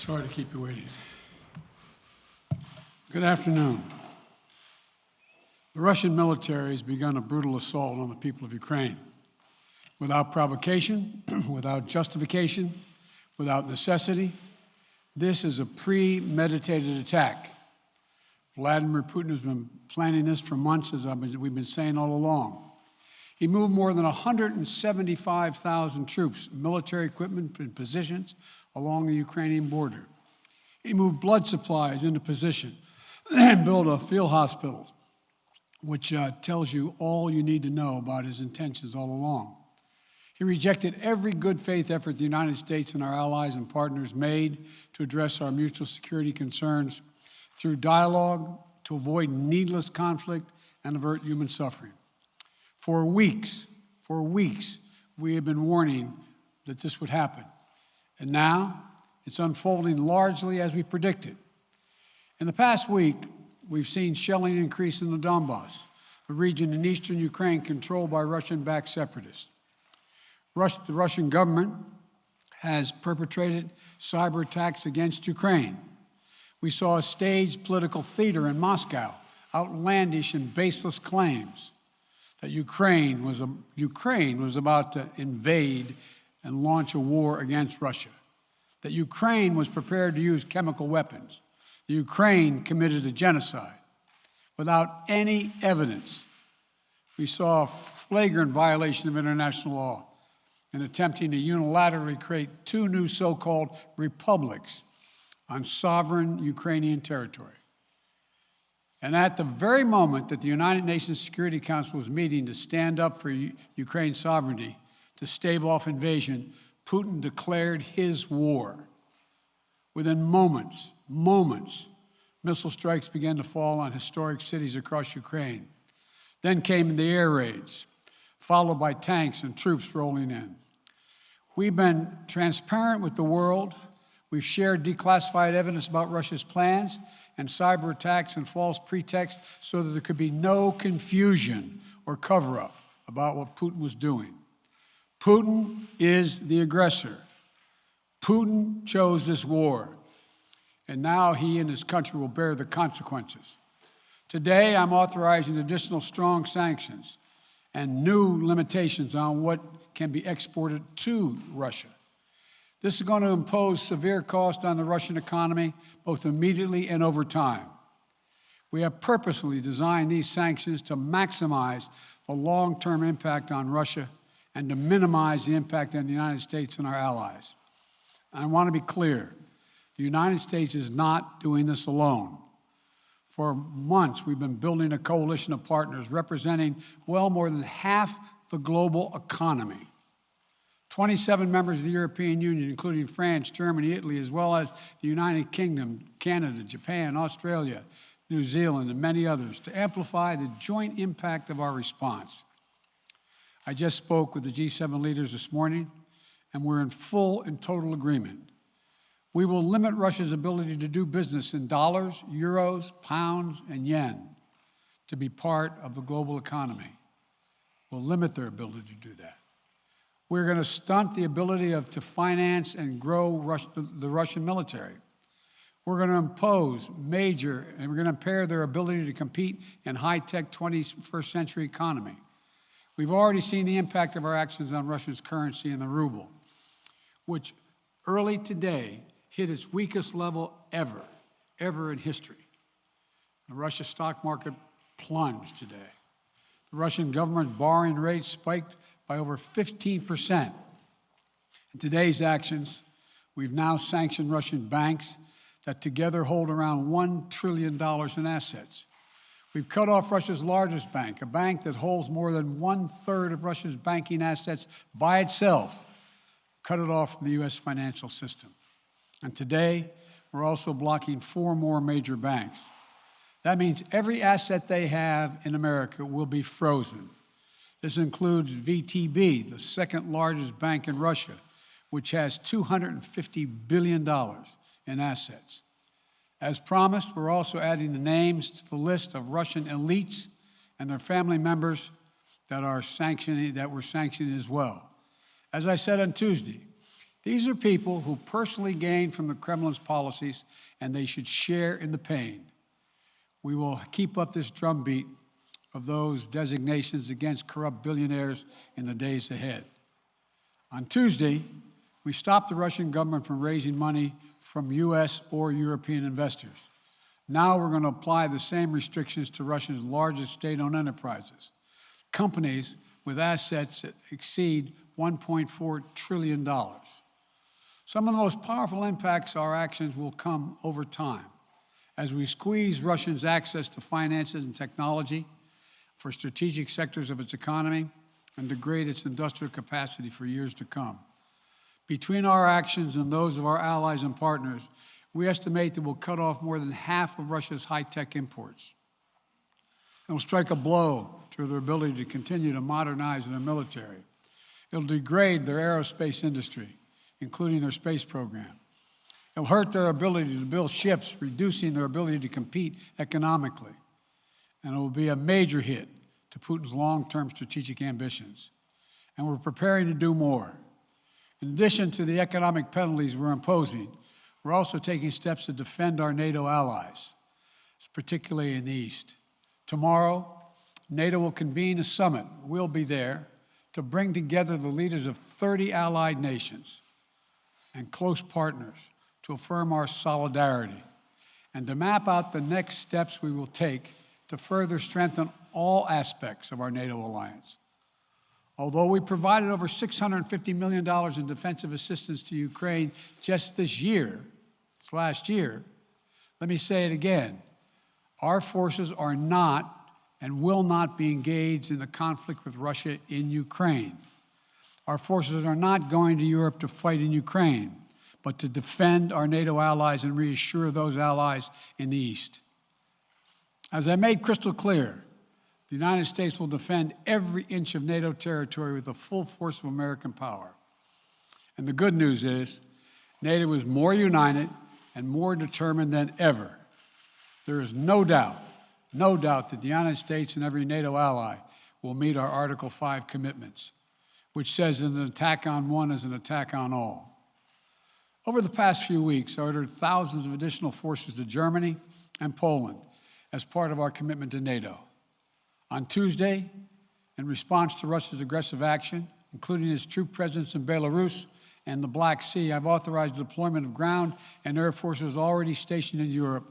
Sorry to keep you waiting. Good afternoon. The Russian military has begun a brutal assault on the people of Ukraine. Without provocation, without justification, without necessity, this is a premeditated attack. Vladimir Putin has been planning this for months, as we've been saying all along. He moved more than 175,000 troops, military equipment, and positions along the Ukrainian border. He moved blood supplies into position and built a field hospital, which tells you all you need to know about his intentions all along. He rejected every good faith effort the United States and our allies and partners made to address our mutual security concerns through dialogue to avoid needless conflict and avert human suffering. For weeks, we have been warning that this would happen. And now, it's unfolding largely as we predicted. In the past week, we've seen shelling increase in the Donbass, a region in eastern Ukraine controlled by Russian-backed separatists. The Russian government has perpetrated cyber attacks against Ukraine. We saw a staged political theater in Moscow, outlandish and baseless claims that Ukraine was about to invade and launch a war against Russia, that Ukraine was prepared to use chemical weapons, that Ukraine committed a genocide. Without any evidence, we saw a flagrant violation of international law in attempting to unilaterally create two new so-called republics on sovereign Ukrainian territory. And at the very moment that the United Nations Security Council was meeting to stand up for Ukraine's sovereignty, to stave off invasion, Putin declared his war. Within moments, missile strikes began to fall on historic cities across Ukraine. Then came the air raids, followed by tanks and troops rolling in. We've been transparent with the world. We've shared declassified evidence about Russia's plans and cyber attacks and false pretexts so that there could be no confusion or cover-up about what Putin was doing. Putin is the aggressor. Putin chose this war, and now he and his country will bear the consequences. Today, I'm authorizing additional strong sanctions and new limitations on what can be exported to Russia. This is going to impose severe cost on the Russian economy, both immediately and over time. We have purposely designed these sanctions to maximize the long-term impact on Russia and to minimize the impact on the United States and our allies. I want to be clear, the United States is not doing this alone. For months, we've been building a coalition of partners representing well more than half the global economy. 27 members of the European Union, including France, Germany, Italy, as well as the United Kingdom, Canada, Japan, Australia, New Zealand, and many others, to amplify the joint impact of our response. I just spoke with the G7 leaders this morning, and we're in full and total agreement. We will limit Russia's ability to do business in dollars, euros, pounds, and yen to be part of the global economy. We'll limit their ability to do that. We're going to stunt the ability to finance and grow the Russian military. We're going to impose and we're going to impair their ability to compete in high-tech 21st century economy. We've already seen the impact of our actions on Russia's currency and the ruble, which early today hit its weakest level ever in history. The Russia stock market plunged today. The Russian government borrowing rate spiked by over 15%. In today's actions, we've now sanctioned Russian banks that together hold around $1 trillion in assets. We've cut off Russia's largest bank, a bank that holds more than 1/3 of Russia's banking assets by itself, cut it off from the U.S. financial system. And today, we're also blocking 4 more major banks. That means every asset they have in America will be frozen. This includes VTB, the second largest bank in Russia, which has $250 billion in assets. As promised, we're also adding the names to the list of Russian elites and their family members that we're sanctioning as well. As I said on Tuesday, These are people who personally gain from the Kremlin's policies, and they should share in the pain. We will keep up this drumbeat of those designations against corrupt billionaires in the days ahead. On Tuesday, we stopped the Russian government from raising money from U.S. or European investors. Now we're going to apply the same restrictions to Russia's largest state-owned enterprises, companies with assets that exceed $1.4 trillion. Some of the most powerful impacts of our actions will come over time as we squeeze Russia's access to finances and technology for strategic sectors of its economy and degrade its industrial capacity for years to come. Between our actions and those of our allies and partners, we estimate that we'll cut off more than half of Russia's high-tech imports. It will strike a blow to their ability to continue to modernize their military. It will degrade their aerospace industry, including their space program. It will hurt their ability to build ships, reducing their ability to compete economically. And it will be a major hit to Putin's long-term strategic ambitions. And we're preparing to do more. In addition to the economic penalties we're imposing, we're also taking steps to defend our NATO allies, particularly in the East. Tomorrow, NATO will convene a summit. We'll be there to bring together the leaders of 30 allied nations and close partners to affirm our solidarity and to map out the next steps we will take to further strengthen all aspects of our NATO alliance. Although we provided over $650 million in defensive assistance to Ukraine just this last year, let me say it again. Our forces are not and will not be engaged in the conflict with Russia in Ukraine. Our forces are not going to Europe to fight in Ukraine, but to defend our NATO allies and reassure those allies in the East. As I made crystal clear, the United States will defend every inch of NATO territory with the full force of American power. And the good news is, NATO is more united and more determined than ever. There is no doubt that the United States and every NATO ally will meet our Article 5 commitments, which says that an attack on one is an attack on all. Over the past few weeks, I ordered thousands of additional forces to Germany and Poland as part of our commitment to NATO. On Tuesday, in response to Russia's aggressive action, including its troop presence in Belarus and the Black Sea, I've authorized the deployment of ground and air forces already stationed in Europe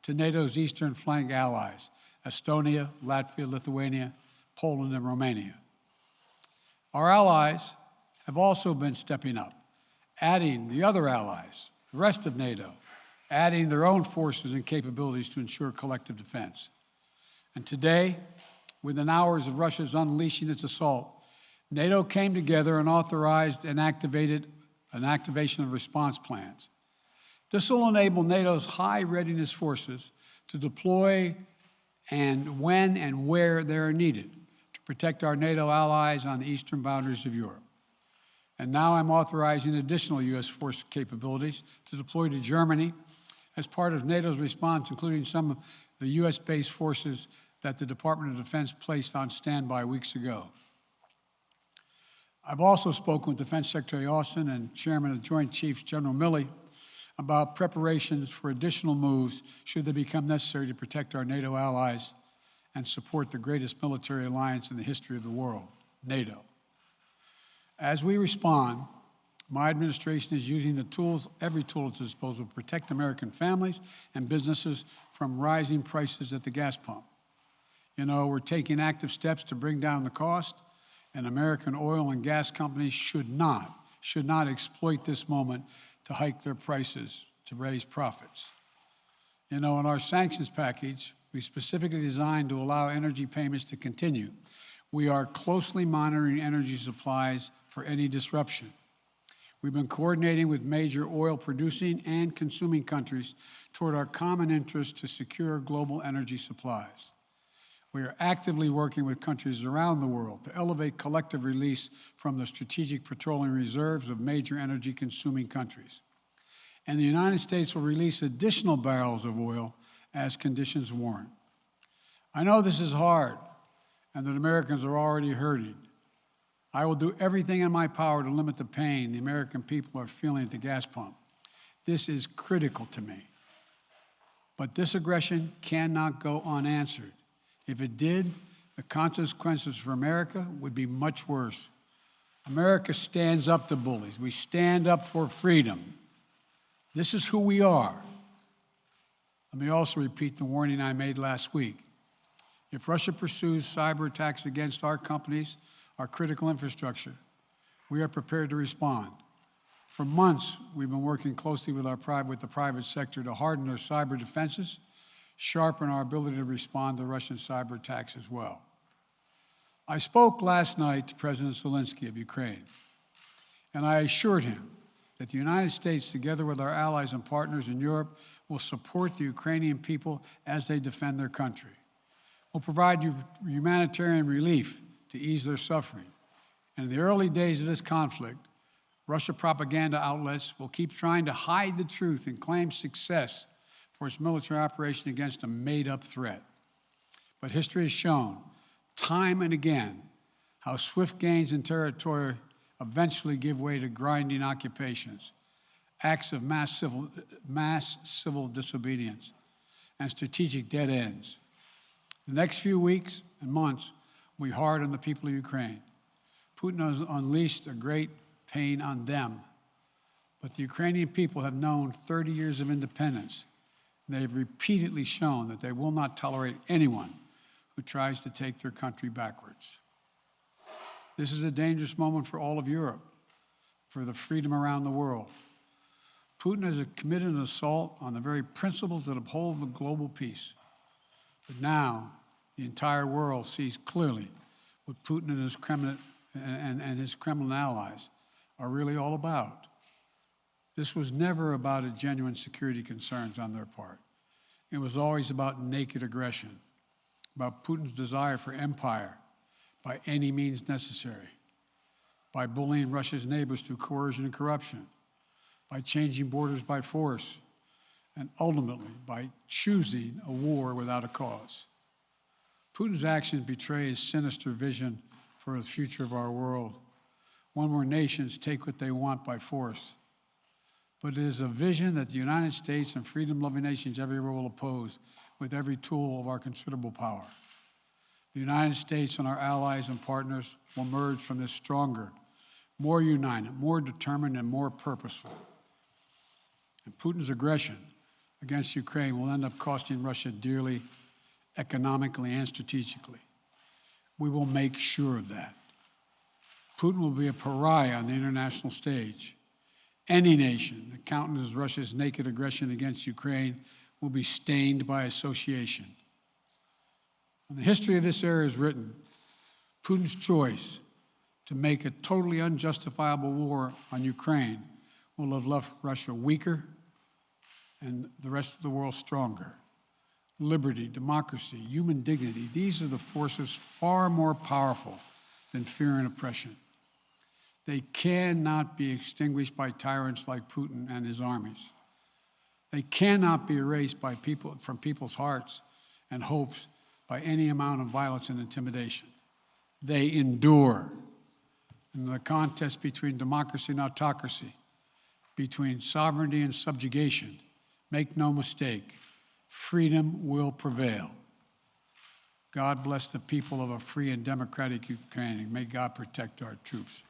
to NATO's eastern flank allies, Estonia, Latvia, Lithuania, Poland, and Romania. Our allies have also been stepping up, adding the other allies, the rest of NATO, adding their own forces and capabilities to ensure collective defense. And today, within hours of Russia's unleashing its assault, NATO came together and authorized and activated an activation of response plans. This will enable NATO's high readiness forces to deploy and when and where they are needed to protect our NATO allies on the eastern boundaries of Europe. And now I'm authorizing additional U.S. force capabilities to deploy to Germany as part of NATO's response, including some of the U.S.-based forces that the Department of Defense placed on standby weeks ago. I've also spoken with Defense Secretary Austin and Chairman of the Joint Chiefs, General Milley, about preparations for additional moves should they become necessary to protect our NATO allies and support the greatest military alliance in the history of the world, NATO. As we respond, my administration is using the tools, every tool at its disposal to protect American families and businesses from rising prices at the gas pump. You know, we're taking active steps to bring down the cost, and American oil and gas companies should not exploit this moment to hike their prices to raise profits. You know, in our sanctions package, we specifically designed to allow energy payments to continue. We are closely monitoring energy supplies for any disruption. We've been coordinating with major oil-producing and consuming countries toward our common interest to secure global energy supplies. We are actively working with countries around the world to elevate collective release from the strategic petroleum reserves of major energy-consuming countries. And the United States will release additional barrels of oil as conditions warrant. I know this is hard and that Americans are already hurting, I will do everything in my power to limit the pain the American people are feeling at the gas pump. This is critical to me. But this aggression cannot go unanswered. If it did, the consequences for America would be much worse. America stands up to bullies. We stand up for freedom. This is who we are. Let me also repeat the warning I made last week. If Russia pursues cyber attacks against our companies, our critical infrastructure, we are prepared to respond. For months, we've been working closely with the private sector to harden their cyber defenses, sharpen our ability to respond to Russian cyber attacks as well. I spoke last night to President Zelensky of Ukraine, and I assured him that the United States, together with our allies and partners in Europe, will support the Ukrainian people as they defend their country. We'll provide humanitarian relief to ease their suffering. And in the early days of this conflict, Russia propaganda outlets will keep trying to hide the truth and claim success for its military operation against a made-up threat. But history has shown, time and again, how swift gains in territory eventually give way to grinding occupations, acts of mass civil disobedience, and strategic dead ends. The next few weeks and months will be hard on the people of Ukraine. Putin has unleashed a great pain on them, but the Ukrainian people have known 30 years of independence. And they have repeatedly shown that they will not tolerate anyone who tries to take their country backwards. This is a dangerous moment for all of Europe, for the freedom around the world. Putin has committed an assault on the very principles that uphold the global peace. But now, the entire world sees clearly what Putin and his Kremlin allies are really all about. This was never about a genuine security concerns on their part. It was always about naked aggression, about Putin's desire for empire by any means necessary, by bullying Russia's neighbors through coercion and corruption, by changing borders by force, and ultimately by choosing a war without a cause. Putin's actions betray his sinister vision for the future of our world, one where nations take what they want by force. But it is a vision that the United States and freedom-loving nations everywhere will oppose with every tool of our considerable power. The United States and our allies and partners will emerge from this stronger, more united, more determined, and more purposeful. And Putin's aggression against Ukraine will end up costing Russia dearly, economically and strategically. We will make sure of that. Putin will be a pariah on the international stage. Any nation that countenances Russia's naked aggression against Ukraine will be stained by association. When the history of this era is written, Putin's choice to make a totally unjustifiable war on Ukraine will have left Russia weaker and the rest of the world stronger. Liberty, democracy, human dignity, these are the forces far more powerful than fear and oppression. They cannot be extinguished by tyrants like Putin and his armies. They cannot be erased from people's hearts and hopes by any amount of violence and intimidation. They endure. In the contest between democracy and autocracy, between sovereignty and subjugation, make no mistake, freedom will prevail. God bless the people of a free and democratic Ukraine, and may God protect our troops.